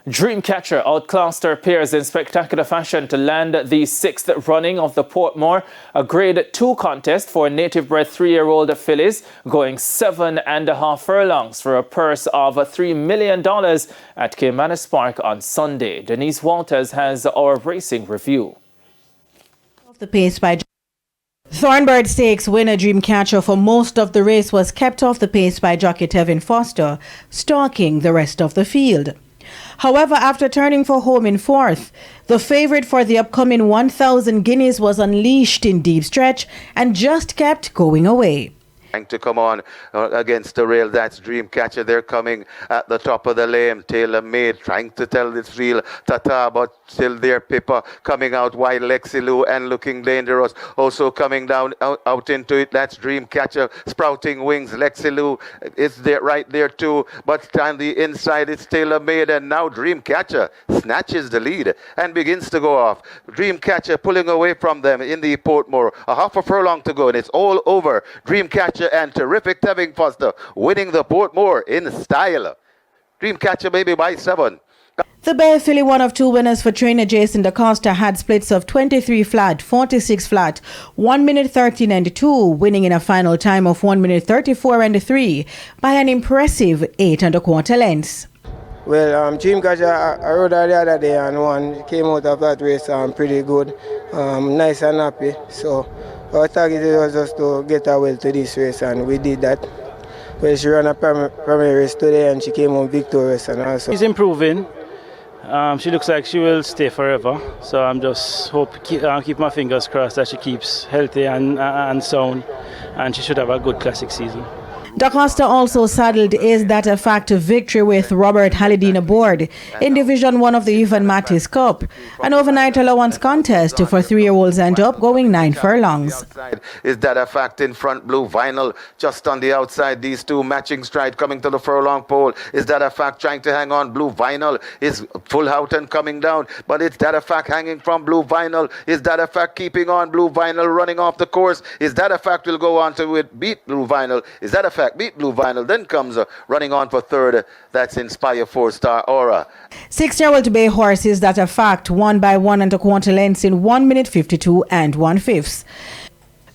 Dreamcatcher outclassed her peers in spectacular fashion to land the 6th running of the Portmore, a Grade 2 contest for native-bred 3-year-old fillies, going 7.5 furlongs for a purse of $3 million at Caymanas Park on Sunday. Denise Walters has our racing review. The pace by Thornbird Stakes winner Dreamcatcher for most of the race was kept off the pace by jockey Tevin Foster, stalking the rest of the field. However, after turning for home in 4th, the favourite for the upcoming 1,000 guineas was unleashed in deep stretch and just kept going away. To come on against the rail, that's Dreamcatcher. They're coming at the top of the lane. Taylor Made trying to tell this real Tata, but still there. Pippa coming out wide. Lexi Lou and looking dangerous. Also coming down out into it. That's Dreamcatcher. Sprouting wings. Lexi Lou is there right there too. But on the inside it's Taylor Made, and now Dreamcatcher snatches the lead and begins to go off. Dreamcatcher pulling away from them in the Portmore. A half a furlong to go and it's all over. Dreamcatcher and terrific Tevin Foster winning the Portmore in style. Dreamcatcher maybe by 7. The Bay filly, one of 2 winners for trainer Jason DaCosta, had splits of 23 flat, 46 flat, 1 minute 13 and 2, winning in a final time of 1 minute 34 and 3 by an impressive 8 1/4 lengths. Well, Dreamcatcher, I rode her the other day and won. Came out of that race pretty good, nice and happy. So our target was just to get her well to this race, and we did that. Well, she ran a primary race today and she came home victorious, and also she's improving. She looks like she will stay forever. So I'm just keep my fingers crossed that she keeps healthy and sound, and she should have a good classic season. DaCosta also saddled Is That a Fact victory with Robert Hallidine aboard in Division 1 of the Evan Mattis Cup, an overnight allowance contest for 3-year-olds end up going 9 furlongs. Is That a Fact in front, Blue Vinyl just on the outside. These two matching stride coming to the furlong pole. Is That a Fact trying to hang on. Blue Vinyl is full out and coming down, but it's That a Fact hanging from Blue Vinyl. Is That a Fact keeping on. Blue Vinyl running off the course. Is That a Fact will go on to beat Blue Vinyl. Is That a Fact beat Blue Vinyl, then comes running on for 3rd, that's Inspire 4-star Aura. 6-year-old Bay Horse Is That a Fact won by 1 1/4 lengths in 1 minute 52 and 1/5.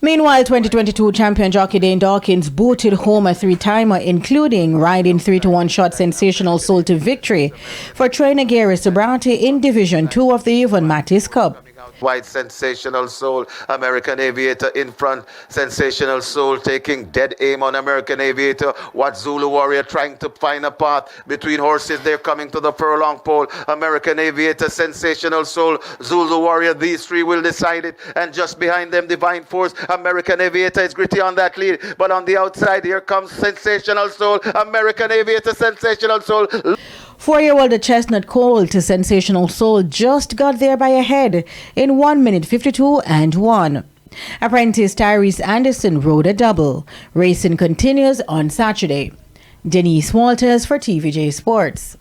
Meanwhile, 2022 champion jockey Dane Dawkins booted home a 3-timer, including riding 3-1 shot Sensational Soul to victory for trainer Gary Sobrante in Division 2 of the Evan Mattis Cup. White Sensational Soul, American Aviator in front. Sensational Soul taking dead aim on American Aviator. What Zulu Warrior trying to find a path between horses. They're coming to the furlong pole. American Aviator, Sensational Soul, Zulu Warrior. These 3 will decide it. And just behind them, Divine Force. American Aviator is gritty on that lead. But on the outside, here comes Sensational Soul. American Aviator, Sensational Soul. 4-year-old Chestnut Coal to Sensational Soul just got there by a head in 1 minute 52 and 1. Apprentice Tyrese Anderson rode a double. Racing continues on Saturday. Denise Walters for TVJ Sports.